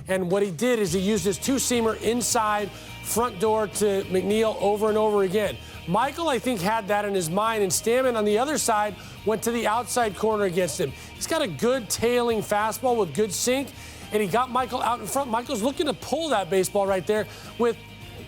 And what he did is he used his two-seamer inside front door to McNeil over and over again. Michael, I think, had that in his mind, and Stammen on the other side went to the outside corner against him. He's got a good tailing fastball with good sink, and he got Michael out in front. Michael's looking to pull that baseball right there. With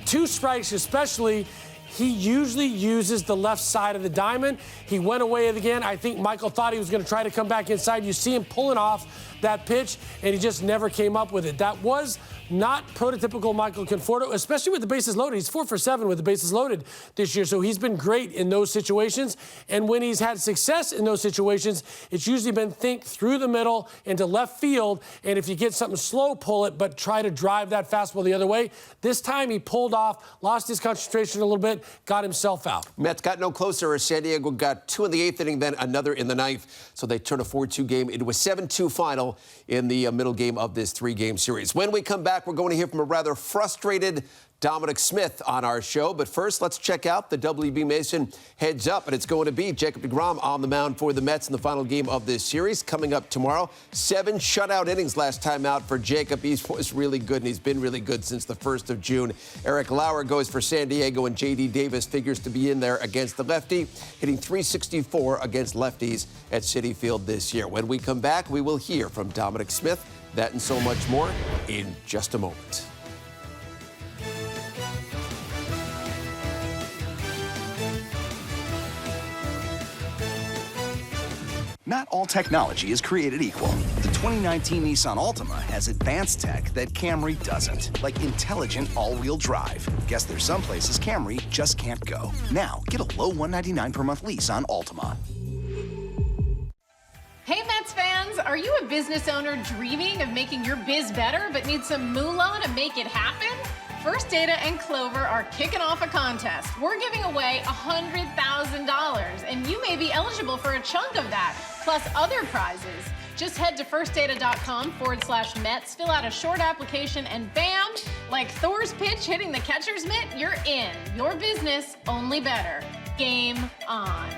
2 strikes especially, he usually uses the left side of the diamond. He went away again. I think Michael thought he was going to try to come back inside. You see him pulling off that pitch, and he just never came up with it. That was not prototypical Michael Conforto, especially with the bases loaded. He's 4 for 7 with the bases loaded this year, so he's been great in those situations. And when he's had success in those situations, it's usually been think through the middle into left field, and if you get something slow, pull it, but try to drive that fastball the other way. This time he pulled off, lost his concentration a little bit, got himself out. Mets got no closer as San Diego got 2 in the 8th inning, then another in the 9th, so they turn a 4-2 game into a 7-2 final in the middle game of this 3-game series. When we come back, we're going to hear from a rather frustrated Dominic Smith on our show. But first, let's check out the W.B. Mason heads up. And it's going to be Jacob deGrom on the mound for the Mets in the final game of this series coming up tomorrow. 7 shutout innings last time out for Jacob. He was really good, and he's been really good since the 1st of June. Eric Lauer goes for San Diego, and J.D. Davis figures to be in there against the lefty, hitting .364 against lefties at Citi Field this year. When we come back, we will hear from Dominic Smith. That and so much more in just a moment. Not all technology is created equal. The 2019 Nissan Altima has advanced tech that Camry doesn't, like intelligent all-wheel drive. Guess there's some places Camry just can't go. Now, get a low $199 per month lease on Altima. Hey Mets fans, are you a business owner dreaming of making your biz better but need some moolah to make it happen? First Data and Clover are kicking off a contest. We're giving away $100,000, and you may be eligible for a chunk of that, plus other prizes. Just head to firstdata.com/Mets, fill out a short application, and bam, like Thor's pitch hitting the catcher's mitt, you're in. Your business only better. Game on.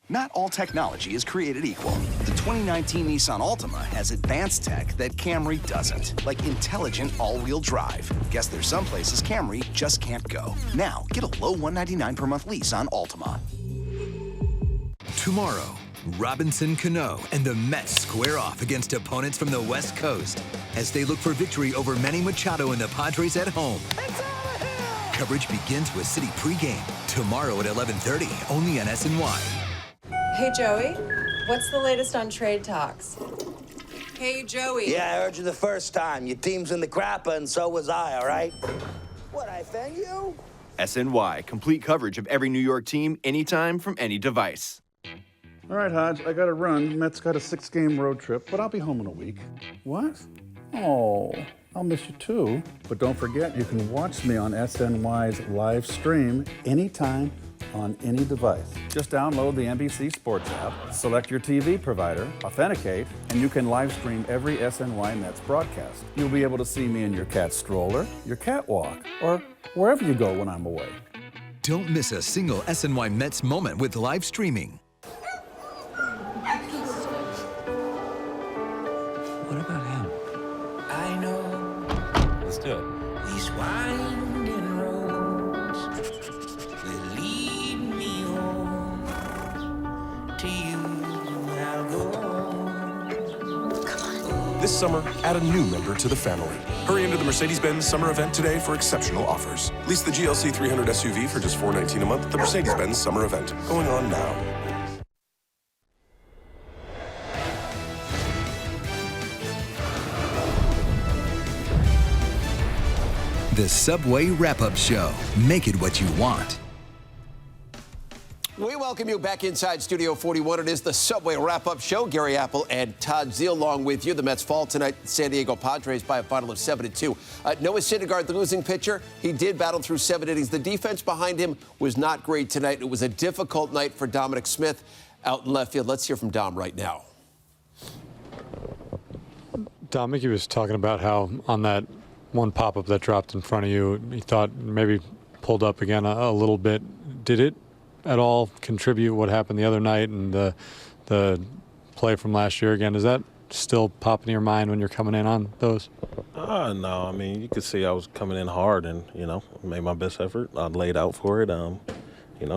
Not all technology is created equal. The 2019 Nissan Altima has advanced tech that Camry doesn't, like intelligent all-wheel drive. Guess there's some places Camry just can't go. Now, get a low $199 per month lease on Altima. Tomorrow, Robinson Cano and the Mets square off against opponents from the West Coast as they look for victory over Manny Machado and the Padres at home. Coverage begins with Citi pregame tomorrow at 11:30, only on SNY. Hey, Joey, what's the latest on trade talks? Hey, Joey. Yeah, I heard you the first time. Your team's in the crapper, and so was I, all right? What, I offend you? SNY, complete coverage of every New York team, anytime, from any device. All right, Hodge, I gotta run. Mets got a 6-game road trip, but I'll be home in a week. What? Oh, I'll miss you too. But don't forget, you can watch me on SNY's live stream anytime, on any device. Just download the NBC Sports app, select your TV provider, authenticate, and you can live stream every SNY Mets broadcast. You'll be able to see me in your cat stroller, your catwalk, or wherever you go when I'm away. Don't miss a single SNY Mets moment with live streaming. What about him? I know. Let's do it. These winding roads will lead me home to you. I'll go on. This summer, add a new member to the family. Hurry into the Mercedes-Benz summer event today for exceptional offers. Lease the GLC 300 SUV for just $419 a month at the Mercedes-Benz summer event. Going on now. The Subway Wrap-Up Show. Make it what you want. We welcome you back inside Studio 41. It is the Subway Wrap-Up Show. Gary Apple and Todd Zeal along with you. The Mets fall tonight, San Diego Padres by a final of 7-2. Noah Syndergaard, the losing pitcher, he did battle through 7 innings. The defense behind him was not great tonight. It was a difficult night for Dominic Smith out in left field. Let's hear from Dom right now. Dom, Mickey was talking about how on that one pop-up that dropped in front of you, he thought maybe pulled up again a little bit. Did it at all contribute what happened the other night and the play from last year again? Does that still pop in your mind when you're coming in on those? No, I mean, you could see I was coming in hard and, made my best effort. I laid out for it,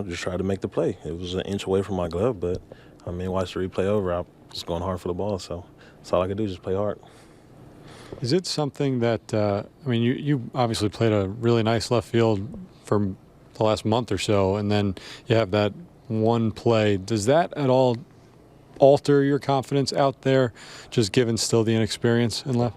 just tried to make the play. It was an inch away from my glove, but, watch the replay over. I was going hard for the ball, so that's all I could do, just play hard. Is it something that, you obviously played a really nice left field for the last month or so, and then you have that one play. Does that at all alter your confidence out there, just given still the inexperience in left?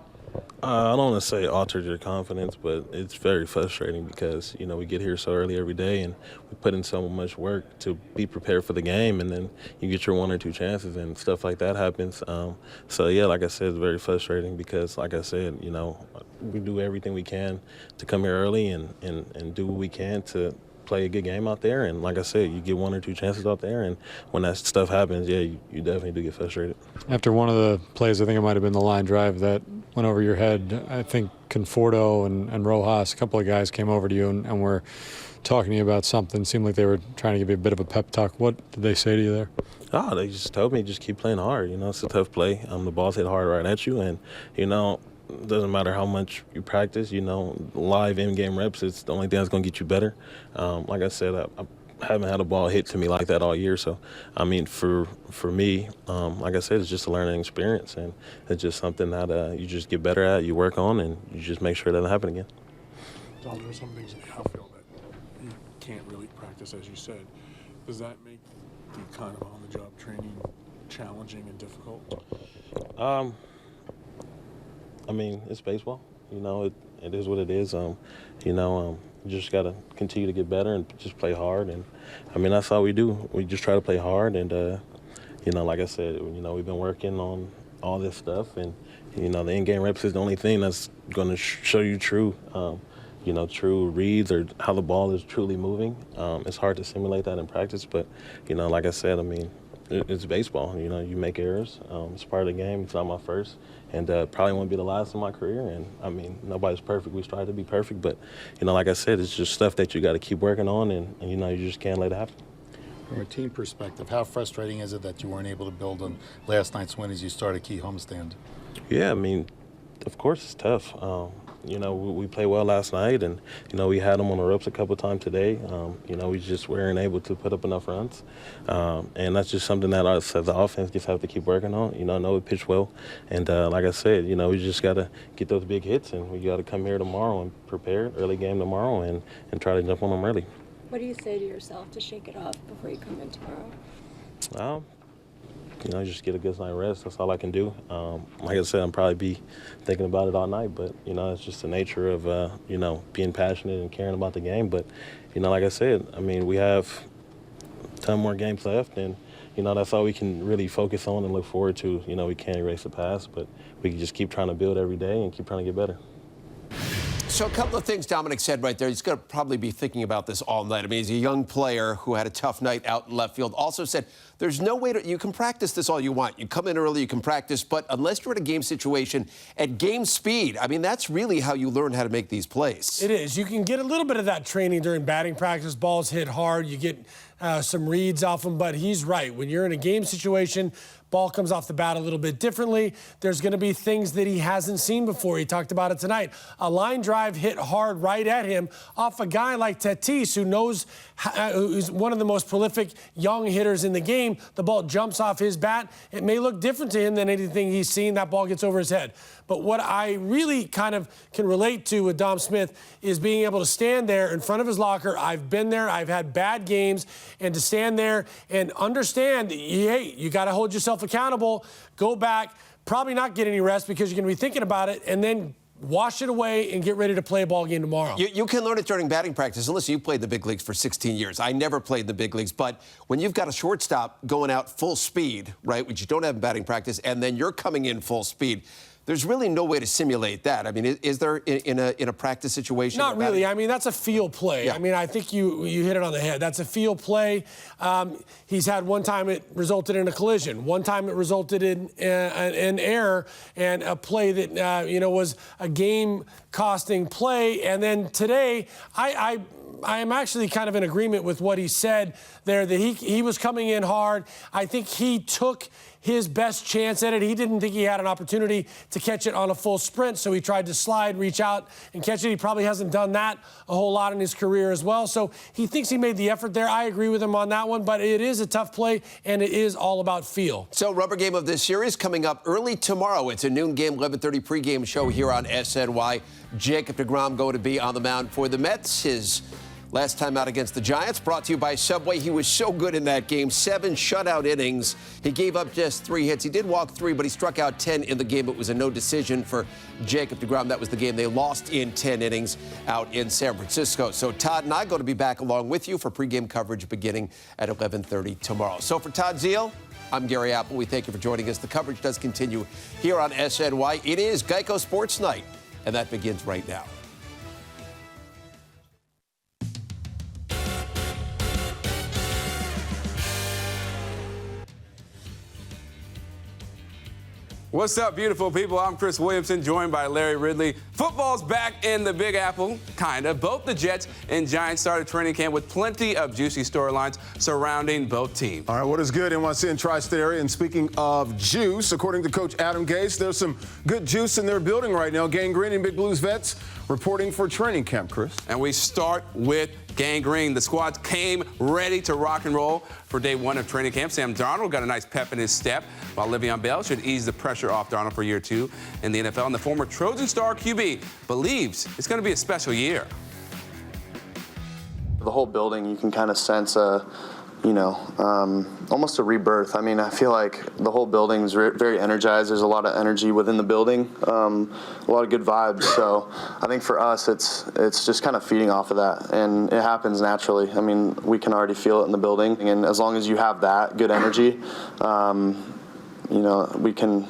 I don't want to say altered your confidence, but it's very frustrating because, we get here so early every day and we put in so much work to be prepared for the game, and then you get your 1 or 2 chances and stuff like that happens. Like I said, it's very frustrating because, like I said, we do everything we can to come here early and do what we can to play a good game out there. And like I said, you get 1 or 2 chances out there, and when that stuff happens, you definitely do get frustrated. After one of the plays, I think it might have been the line drive that went over your head, I think Conforto and Rojas, a couple of guys came over to you and were talking to you about something. Seemed like they were trying to give you a bit of a pep talk. What did they say to you there? Oh, they just told me just keep playing hard. It's a tough play. The ball's hit hard right at you, and, it doesn't matter how much you practice, live in-game reps, it's the only thing that's going to get you better. Like I said, I haven't had a ball hit to me like that all year. So, for me, like I said, it's just a learning experience, and it's just something that you just get better at, you work on, and you just make sure it doesn't happen again. Don, there are some things in the outfield that you can't really practice, as you said. Does that make the kind of on-the-job training challenging and difficult? It's baseball. It is what it is. You just got to continue to get better and just play hard. And, that's all we do. We just try to play hard. And, like I said, we've been working on all this stuff. And, the in-game reps is the only thing that's going to show you true, true reads or how the ball is truly moving. It's hard to simulate that in practice. But, like I said, it's baseball. You make errors. It's part of the game. It's not my first. And probably won't be the last in my career. And, nobody's perfect. We strive to be perfect. But, like I said, it's just stuff that you got to keep working on. And, you just can't let it happen. From a team perspective, how frustrating is it that you weren't able to build on last night's win as you start a key homestand? Yeah, of course it's tough. We played well last night, and, we had them on the ropes a couple of times today. We just weren't able to put up enough runs. And that's just something that us as the offense just have to keep working on. I know we pitched well. And like I said, we just got to get those big hits, and we got to come here tomorrow and prepare early game tomorrow and try to jump on them early. What do you say to yourself to shake it off before you come in tomorrow? Just get a good night's rest. That's all I can do. Like I said, I'll probably be thinking about it all night, but, it's just the nature of, being passionate and caring about the game. But, like I said, we have 10 more games left, and, that's all we can really focus on and look forward to. We can't erase the past, but we can just keep trying to build every day and keep trying to get better. So a couple of things Dominic said right there. He's going to probably be thinking about this all night. He's a young player who had a tough night out in left field. Also said there's no way you can practice this all you want. You come in early, you can practice, but unless you're in a game situation at game speed, that's really how you learn how to make these plays. It is. You can get a little bit of that training during batting practice. Balls hit hard. You get some reads off him, but he's right. When you're in a game situation, ball comes off the bat a little bit differently. There's going to be things that he hasn't seen before. He talked about it tonight. A line drive hit hard right at him off a guy like Tatis, who's one of the most prolific young hitters in the game. The ball jumps off his bat. It may look different to him than anything he's seen. That ball gets over his head. But what I really kind of can relate to with Dom Smith is being able to stand there in front of his locker. I've been there. I've had bad games. And to stand there and understand, hey, you got to hold yourself accountable, go back, probably not get any rest because you're going to be thinking about it, and then wash it away and get ready to play a ball game tomorrow. You can learn it during batting practice. And listen, you played the big leagues for 16 years. I never played the big leagues. But when you've got a shortstop going out full speed, right, which you don't have in batting practice, and then you're coming in full speed, there's really no way to simulate that. Is there in a practice situation? Not really. That's a field play. Yeah. I think you hit it on the head. That's a field play. He's had one time it resulted in a collision. One time it resulted in an error and a play that was a game-costing play. And then today, I am actually kind of in agreement with what he said there, that he was coming in hard. I think he took his best chance at it. He didn't think he had an opportunity to catch it on a full sprint, so he tried to slide, reach out, and catch it. He probably hasn't done that a whole lot in his career as well, so he thinks he made the effort there. I agree with him on that one, but it is a tough play, and it is all about feel. So, rubber game of this series coming up early tomorrow. It's a noon game, 11:30 pregame show here on SNY. Jacob deGrom going to be on the mound for the Mets. His last time out against the Giants, brought to you by Subway. He was so good in that game. 7 shutout innings. He gave up just 3 hits. He did walk 3, but he struck out 10 in the game. It was a no decision for Jacob deGrom. That was the game they lost in 10 innings out in San Francisco. So Todd and I are going to be back along with you for pregame coverage beginning at 11:30 tomorrow. So for Todd Zeal, I'm Gary Apple. We thank you for joining us. The coverage does continue here on SNY. It is Geico Sports Night, and that begins right now. What's up, beautiful people? I'm Chris Williamson, joined by Larry Ridley. Football's back in the Big Apple, kinda. Both the Jets and Giants started training camp with plenty of juicy storylines surrounding both teams. All right, what is good NYC and Tri-State area? And speaking of juice, according to Coach Adam Gase, there's some good juice in their building right now. Gang Green and Big Blues vets reporting for training camp, Chris. And we start with Gang Green. The squad came ready to rock and roll for day 1 of training camp. Sam Darnold got a nice pep in his step, while Le'Veon Bell should ease the pressure off Darnold for year 2 in the NFL. And the former Trojan star QB believes it's going to be a special year. The whole building, you can kind of sense almost a rebirth. I mean, I feel like the whole building is very energized. There's a lot of energy within the building, a lot of good vibes. So I think for us, it's just kind of feeding off of that, and it happens naturally. I mean, we can already feel it in the building, and as long as you have that good energy, we can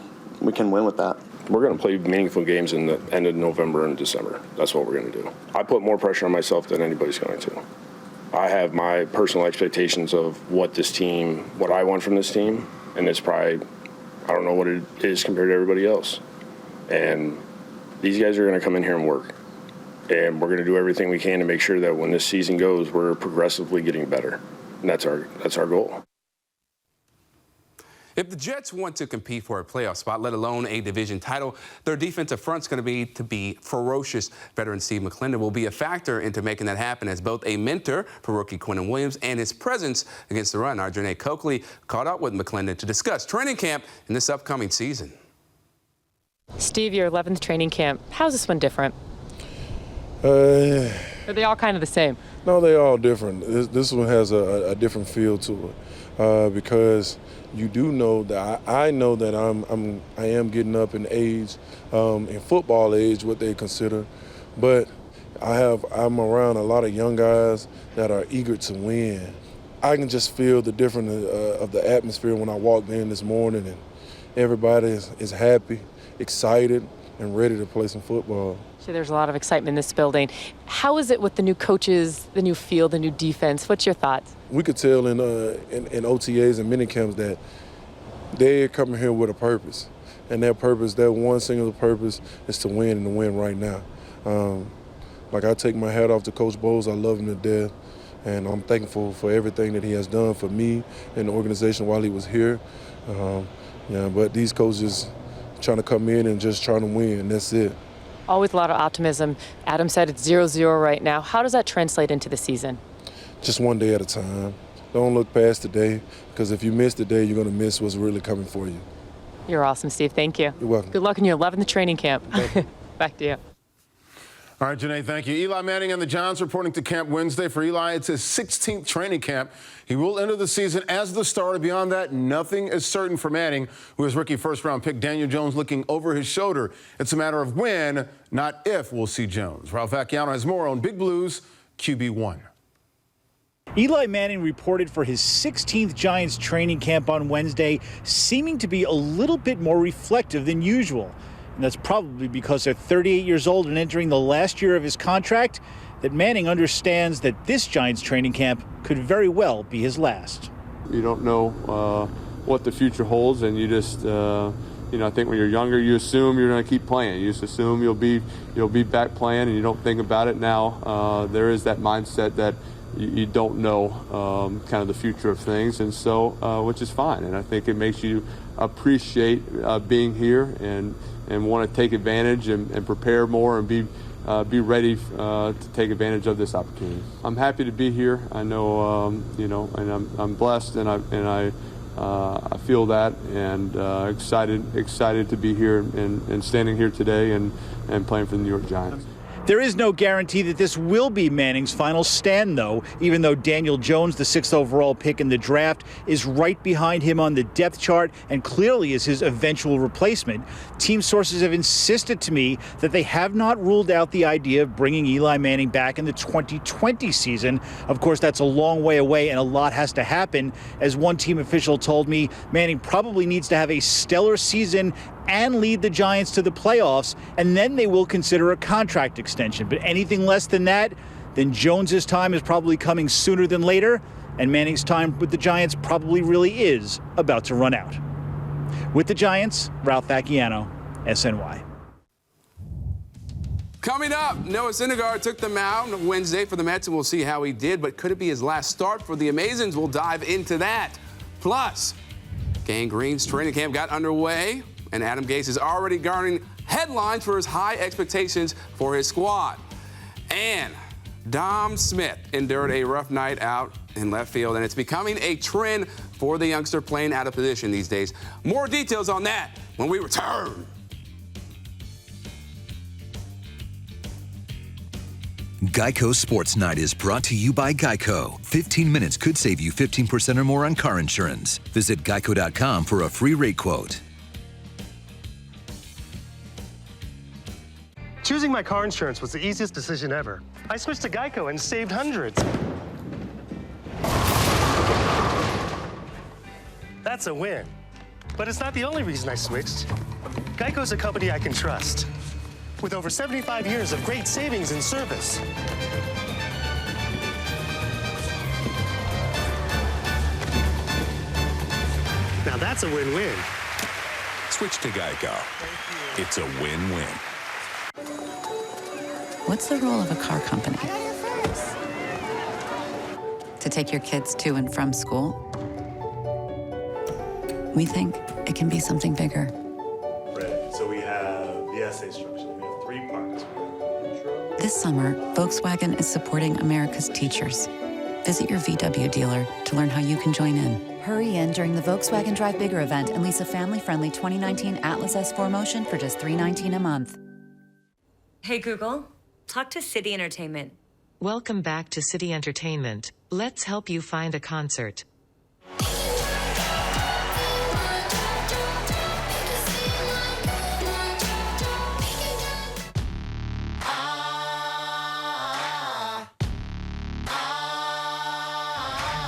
win with that. We're going to play meaningful games in the end of November and December. That's what we're going to do. I put more pressure on myself than anybody's going to. I have my personal expectations of what I want from this team, and it's probably, I don't know what it is compared to everybody else. And these guys are going to come in here and work, and we're going to do everything we can to make sure that when this season goes, we're progressively getting better, and that's our goal. If the Jets want to compete for a playoff spot, let alone a division title, their defensive front's going to be ferocious. Veteran Steve McClendon will be a factor into making that happen as both a mentor for rookie Quinnen Williams and his presence against the run. Our Janae Coakley caught up with McClendon to discuss training camp in this upcoming season. Steve, your 11th training camp. How's this one different? Are they all kind of the same? No, they're all different. This one has a different feel to it because you do know that I know that I am getting up in age, in football age, what they consider, but I'm around a lot of young guys that are eager to win. I can just feel the difference of the atmosphere when I walked in this morning, and everybody is happy, excited, and ready to play some football. So there's a lot of excitement in this building. How is it with the new coaches, the new field, the new defense? What's your thoughts? We could tell in OTAs and minicamps that they're coming here with a purpose. And that purpose, that one single purpose, is to win and to win right now. I take my hat off to Coach Bowles. I love him to death. And I'm thankful for everything that he has done for me and the organization while he was here. But these coaches trying to come in and just trying to win, that's it. Always a lot of optimism. Adam said it's 0-0 right now. How does that translate into the season? Just one day at a time. Don't look past the day, because if you miss the day, you're going to miss what's really coming for you. You're awesome, Steve. Thank you. You're welcome. Good luck in your 11th training camp. Back to you. All right, Janae, thank you. Eli Manning and the Giants reporting to camp Wednesday. For Eli, it's his 16th training camp. He will enter the season as the starter. Beyond that, nothing is certain for Manning, who is rookie first-round pick Daniel Jones looking over his shoulder. It's a matter of when, not if, we'll see Jones. Ralph Vacchiano has more on Big Blues QB1. Eli Manning reported for his 16th Giants training camp on Wednesday, seeming to be a little bit more reflective than usual. And that's probably because at 38 years old and entering the last year of his contract, that Manning understands that this Giants training camp could very well be his last. You don't know what the future holds, and you just, I think when you're younger, you assume you're going to keep playing. You just assume you'll be back playing, and you don't think about it now. There is that mindset that you don't know kind of the future of things, and so which is fine. And I think it makes you appreciate being here and want to take advantage and prepare more and be ready to take advantage of this opportunity. I'm happy to be here. I know, and I'm blessed, and I feel that, and excited to be here and standing here today and playing for the New York Giants. There is no guarantee that this will be Manning's final stand, though, even though Daniel Jones, the 6th overall pick in the draft, is right behind him on the depth chart and clearly is his eventual replacement. Team sources have insisted to me that they have not ruled out the idea of bringing Eli Manning back in the 2020 season. Of course, that's a long way away and a lot has to happen. As one team official told me, Manning probably needs to have a stellar season and lead the Giants to the playoffs, and then they will consider a contract extension. But anything less than that, then Jones's time is probably coming sooner than later, and Manning's time with the Giants probably really is about to run out. With the Giants, Ralph Vacchiano, SNY. Coming up, Noah Syndergaard took the mound Wednesday for the Mets, and we'll see how he did. But could it be his last start for the Amazons? We'll dive into that. Plus, Gang Green's training camp got underway, and Adam Gase is already garnering headlines for his high expectations for his squad. And Dom Smith endured a rough night out in left field, and it's becoming a trend for the youngster playing out of position these days. More details on that when we return. Geico Sports Night is brought to you by Geico. 15 minutes could save you 15% or more on car insurance. Visit geico.com for a free rate quote. Choosing my car insurance was the easiest decision ever. I switched to Geico and saved hundreds. That's a win. But it's not the only reason I switched. Geico's a company I can trust, with over 75 years of great savings and service. Now that's a win-win. Switch to Geico. It's a win-win. What's the role of a car company? To take your kids to and from school? We think it can be something bigger. Right, so we have the essay structure. We have 3 parts. This summer, Volkswagen is supporting America's teachers. Visit your VW dealer to learn how you can join in. Hurry in during the Volkswagen Drive Bigger event and lease a family-friendly 2019 Atlas S4 Motion for just $319 a month. Hey, Google. Talk to City Entertainment. Welcome back to City Entertainment. Let's help you find a concert.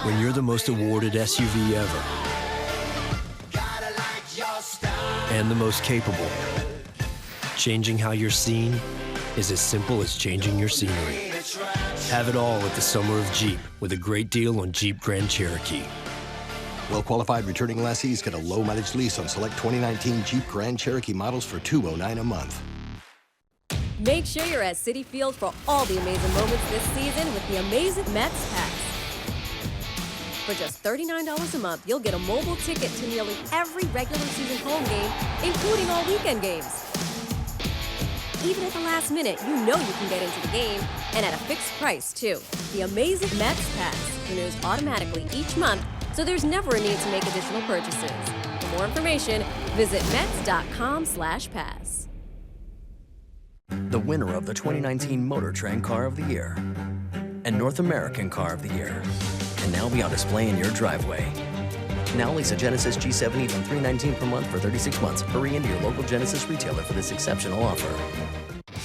When you're the most awarded SUV ever and the most capable, changing how you're seen is as simple as changing your scenery. Have it all at the Summer of Jeep with a great deal on Jeep Grand Cherokee. Well-qualified returning lessees get a low-mileage lease on select 2019 Jeep Grand Cherokee models for $209 a month. Make sure you're at Citi Field for all the amazing moments this season with the Amazing Mets Pass. For just $39 a month, you'll get a mobile ticket to nearly every regular season home game, including all weekend games. Even at the last minute, you know you can get into the game, and at a fixed price, too. The Amazing Mets Pass renews automatically each month, so there's never a need to make additional purchases. For more information, visit Mets.com/pass. The winner of the 2019 Motor Trend Car of the Year and North American Car of the Year can now be on display in your driveway. Now lease a Genesis G70 from $319 per month for 36 months. Hurry into your local Genesis retailer for this exceptional offer.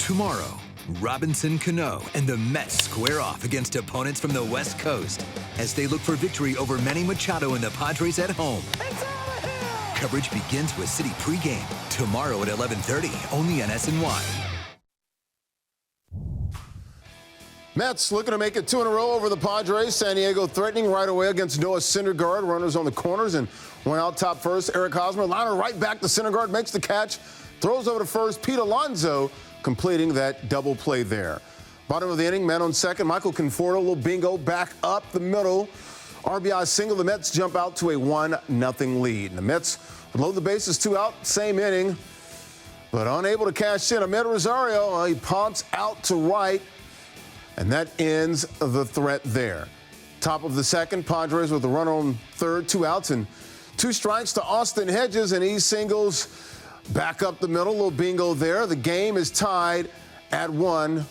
Tomorrow, Robinson Cano and the Mets square off against opponents from the West Coast as they look for victory over Manny Machado and the Padres at home. Coverage begins with City pregame tomorrow at 11:30, only on SNY. Mets looking to make it 2 in a row over the Padres. San Diego threatening right away against Noah Syndergaard. Runners on the corners and one out top first. Eric Hosmer, liner right back to Syndergaard, makes the catch, throws over to first. Pete Alonso completing that double play there. Bottom of the inning, man on second. Michael Conforto, little bingo, back up the middle. RBI single. The Mets jump out to a 1-0 lead. And the Mets Below the bases, 2 out, same inning. But unable to cash in. Ahmed Rosario, he punts out to right. And that ends the threat there. Top of the second, Padres with a run on third, 2 outs and 2 strikes to Austin Hedges, and he singles back up the middle. Little bingo there. The game is tied at 1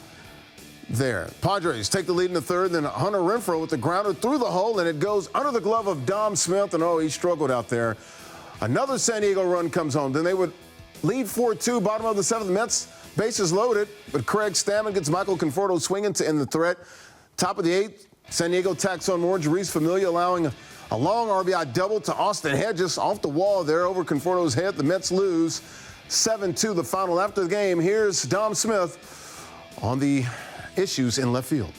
there. Padres take the lead in the third, then Hunter Renfroe with the grounder through the hole, and it goes under the glove of Dom Smith, and oh, he struggled out there. Another San Diego run comes home. Then they would lead 4-2, bottom of the 7th. Mets bases loaded, but Craig Stammen gets Michael Conforto swinging to end the threat. Top of the 8th, San Diego tacks on more. Jeurys Familia allowing a long RBI double to Austin Hedges off the wall there over Conforto's head. The Mets lose 7-2 the final. After the game, here's Dom Smith on the issues in left field.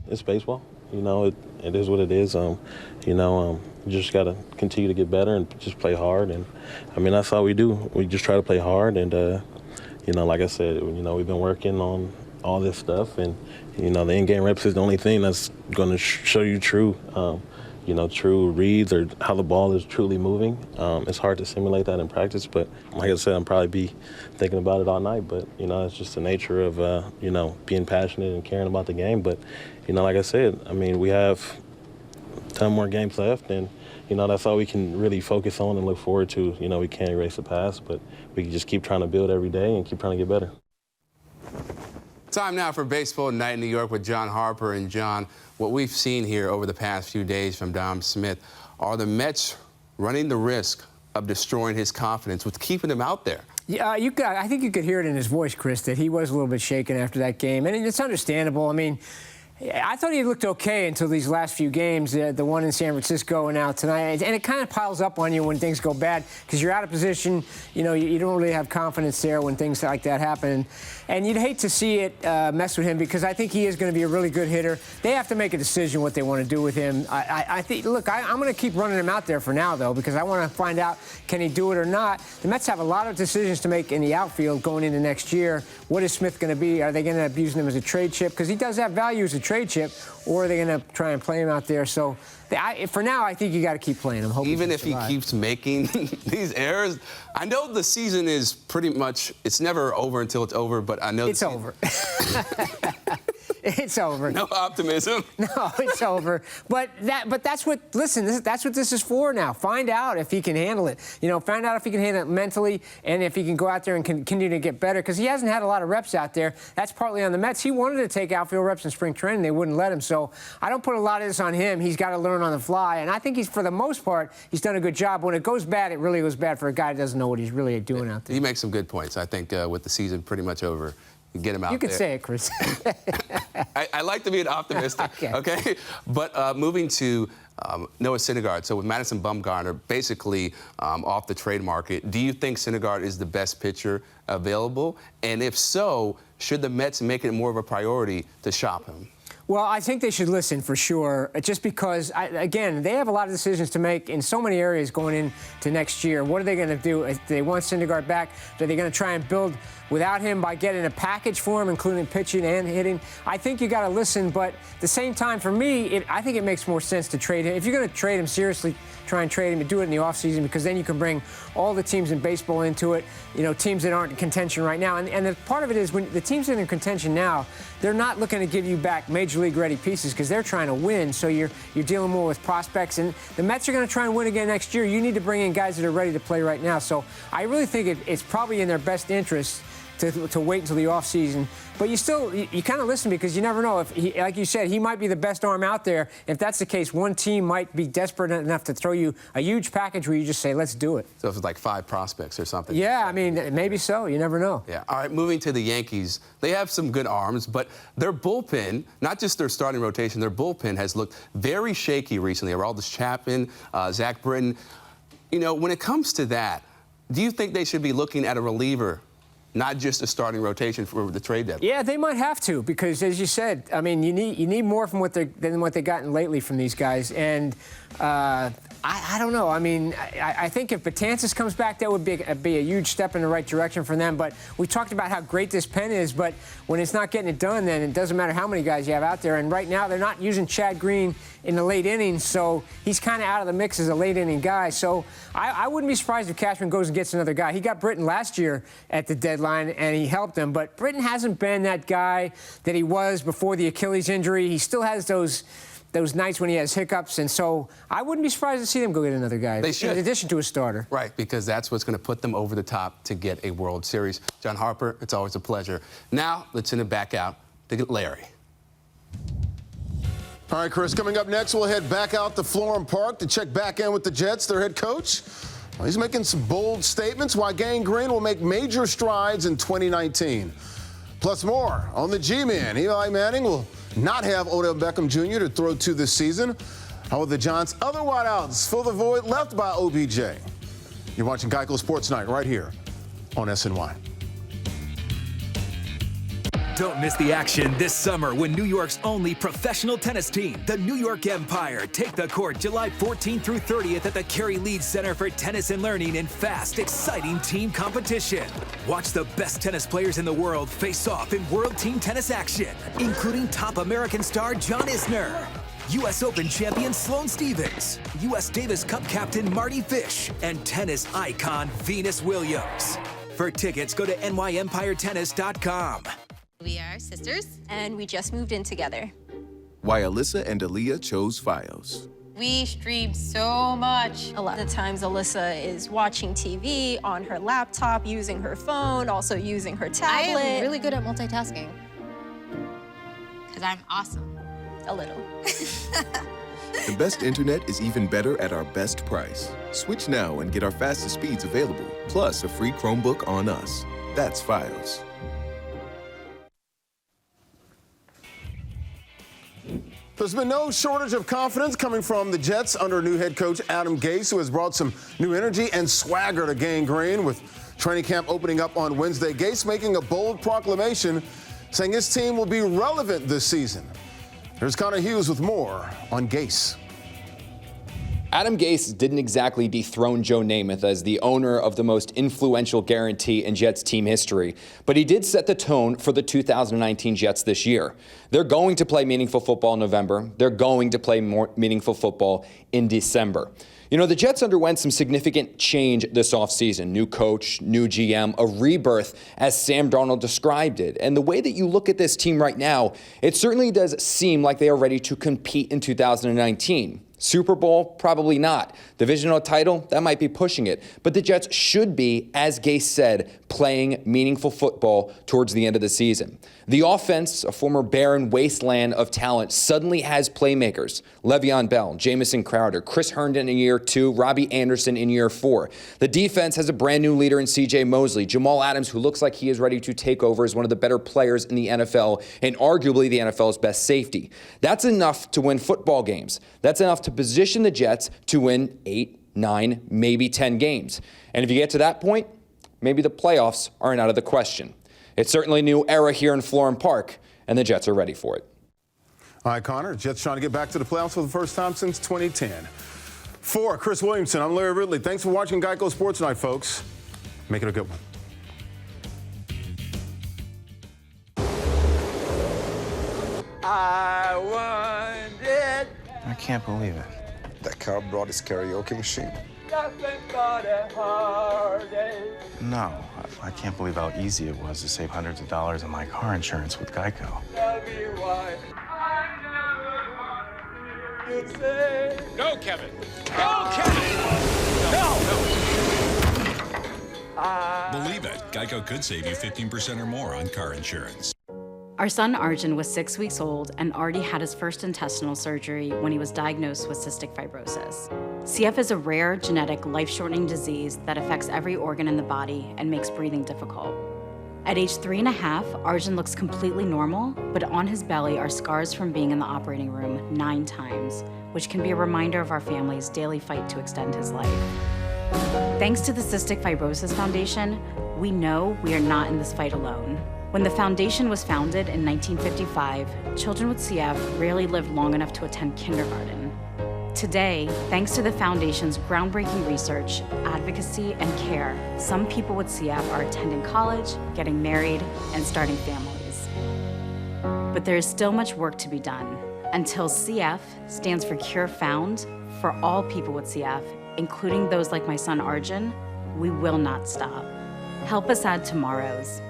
It's baseball. You know, it is what it is. You just got to continue to get better and just play hard. And, I mean, that's all we do. We just try to play hard. And, like I said, we've been working on all this stuff. And, the in-game reps is the only thing that's going to show you true reads or how the ball is truly moving. It's hard to simulate that in practice, but like I said, I'll probably be thinking about it all night. But, it's just the nature of, being passionate and caring about the game. But, like I said, I mean, we have 10 more games left, and, that's all we can really focus on and look forward to. We can't erase the past, but we can just keep trying to build every day and keep trying to get better. Time now for Baseball Night in New York with John Harper. And John, what we've seen here over the past few days from Dom Smith, are the Mets running the risk of destroying his confidence with keeping him out there? Yeah, I think you could hear it in his voice, Chris, that he was a little bit shaken after that game. And it's understandable. I mean, I thought he looked okay until these last few games, the one in San Francisco and now tonight. And it kind of piles up on you when things go bad because you're out of position. You don't really have confidence there when things like that happen. And you'd hate to see it mess with him because I think he is going to be a really good hitter. They have to make a decision what they want to do with him. I think, look, I'm going to keep running him out there for now, though, because I want to find out, can he do it or not? The Mets have a lot of decisions to make in the outfield going into next year. What is Smith going to be? Are they going to end up using him as a trade chip? Because he does have value as a trade chip, or are they going to try and play him out there? So for now, I think you got to keep playing him. Even if he keeps making these errors, I know the season is pretty much, it's never over until it's over, but I know it's over. It's over. No optimism. No, it's over. But that's what. Listen, that's what this is for now. Find out if he can handle it. Find out if he can handle it mentally, and if he can go out there and continue to get better. Because he hasn't had a lot of reps out there. That's partly on the Mets. He wanted to take outfield reps in spring training. They wouldn't let him. So I don't put a lot of this on him. He's got to learn on the fly. And I think for the most part, he's done a good job. When it goes bad, it really goes bad for a guy who doesn't know what he's really doing out there. He makes some good points. I think with the season pretty much over, get him out there. You could say it, Chris. I like to be an optimist, okay? But moving to Noah Syndergaard. So with Madison Bumgarner basically off the trade market, do you think Syndergaard is the best pitcher available? And if so, should the Mets make it more of a priority to shop him? Well, I think they should listen for sure, just because, again, they have a lot of decisions to make in so many areas going into next year. What are they going to do? If they want Syndergaard back, are they going to try and build without him by getting a package for him, including pitching and hitting? I think you got to listen, but at the same time, for me, I think it makes more sense to trade him. If you're going to trade him seriously, try and trade him and do it in the offseason, because then you can bring all the teams in baseball into it, teams that aren't in contention right now. And the part of it is when the teams that are in contention now, they're not looking to give you back major league ready pieces because they're trying to win. So you're dealing more with prospects. And the Mets are going to try and win again next year. You need to bring in guys that are ready to play right now. So I really think it's probably in their best interest to wait until the offseason. But you kind of listen because you never know. If like you said, he might be the best arm out there. If that's the case, one team might be desperate enough to throw you a huge package where you just say, let's do it. So if it's like 5 prospects or something. Yeah, I mean, maybe so. You never know. Yeah. All right, moving to the Yankees. They have some good arms, but their bullpen, not just their starting rotation, their bullpen has looked very shaky recently. Aroldis Chapman, Zach Britton. When it comes to that, do you think they should be looking at a reliever, not just a starting rotation for the trade deadline? Yeah, they might have to because, as you said, I mean, you need more from than what they've gotten lately from these guys. And I don't know. I mean, I think if Betances comes back, that would be a huge step in the right direction for them. But we talked about how great this pen is, but when it's not getting it done, then it doesn't matter how many guys you have out there. And right now, they're not using Chad Green in the late innings, so he's kind of out of the mix as a late inning guy. So I wouldn't be surprised if Cashman goes and gets another guy. He got Britton last year at the deadline, and he helped him. But Britton hasn't been that guy that he was before the Achilles injury. He still has those nights when he has hiccups, and so I wouldn't be surprised to see them go get another guy. They should. In addition to a starter. Right, because that's what's going to put them over the top to get a World Series. John Harper, it's always a pleasure. Now, let's send it back out to get Larry. All right, Chris, coming up next, we'll head back out to Florham Park to check back in with the Jets, their head coach. Well, he's making some bold statements why Gang Green will make major strides in 2019. Plus more on the G-Man. Eli Manning will not have Odell Beckham Jr. to throw to this season. How will the Giants' other wideouts fill the void left by OBJ? You're watching Geico Sports Night right here on SNY. Don't miss the action this summer when New York's only professional tennis team, the New York Empire, take the court July 14th through 30th at the Kerry Leeds Center for Tennis and Learning in fast, exciting team competition. Watch the best tennis players in the world face off in world team tennis action, including top American star John Isner, U.S. Open champion Sloane Stephens, U.S. Davis Cup captain Marty Fish, and tennis icon Venus Williams. For tickets, go to nyempiretennis.com. We are sisters, and we just moved in together. Why Alyssa and Aaliyah chose Fios. We stream so much. A lot of the times, Alyssa is watching TV on her laptop, using her phone, also using her tablet. I am really good at multitasking. Because I'm awesome. A little. The best internet is even better at our best price. Switch now and get our fastest speeds available, plus a free Chromebook on us. That's Fios. There's been no shortage of confidence coming from the Jets under new head coach Adam Gase, who has brought some new energy and swagger to Gang Green. With training camp opening up on Wednesday, Gase making a bold proclamation saying his team will be relevant this season. Here's Connor Hughes with more on Gase. Adam Gase didn't exactly dethrone Joe Namath as the owner of the most influential guarantee in Jets team history, but he did set the tone for the 2019 Jets this year. They're going to play meaningful football in November. They're going to play more meaningful football in December. You know, the Jets underwent some significant change this offseason. New coach, new GM, a rebirth, as Sam Darnold described it. And the way that you look at this team right now, it certainly does seem like they are ready to compete in 2019. Super Bowl, probably not. Divisional title, that might be pushing it. But the Jets should be, as Gase said, playing meaningful football towards the end of the season. The offense, a former barren wasteland of talent, suddenly has playmakers. Le'Veon Bell, Jamison Crowder, Chris Herndon in year 2, Robbie Anderson in year 4. The defense has a brand new leader in C.J. Mosley, Jamal Adams, who looks like he is ready to take over as one of the better players in the NFL and arguably the NFL's best safety. That's enough to win football games. That's enough to position the Jets to win 8, 9, maybe 10 games. And if you get to that point, maybe the playoffs aren't out of the question. It's certainly a new era here in Florham Park, and the Jets are ready for it. All right, Connor, Jets trying to get back to the playoffs for the first time since 2010. For Chris Williamson, I'm Larry Ridley. Thanks for watching Geico Sports Night, folks. Make it a good one. I want it. I can't believe it. That car brought his karaoke machine. Nothing but a heartache. No, I can't believe how easy it was to save hundreds of dollars on my car insurance with Geico. Tell me why you'd say. No, Kevin. No, Kevin. No. Believe it, Geico could save you 15% or more on car insurance. Our son Arjun was 6 weeks old and already had his first intestinal surgery when he was diagnosed with cystic fibrosis. CF is a rare, genetic, life-shortening disease that affects every organ in the body and makes breathing difficult. At age 3.5, Arjun looks completely normal, but on his belly are scars from being in the operating room 9 times, which can be a reminder of our family's daily fight to extend his life. Thanks to the Cystic Fibrosis Foundation, we know we are not in this fight alone. When the foundation was founded in 1955, children with CF rarely lived long enough to attend kindergarten. Today, thanks to the Foundation's groundbreaking research, advocacy, and care, some people with CF are attending college, getting married, and starting families. But there is still much work to be done. Until CF stands for Cure Found, for all people with CF, including those like my son Arjun, we will not stop. Help us add tomorrows.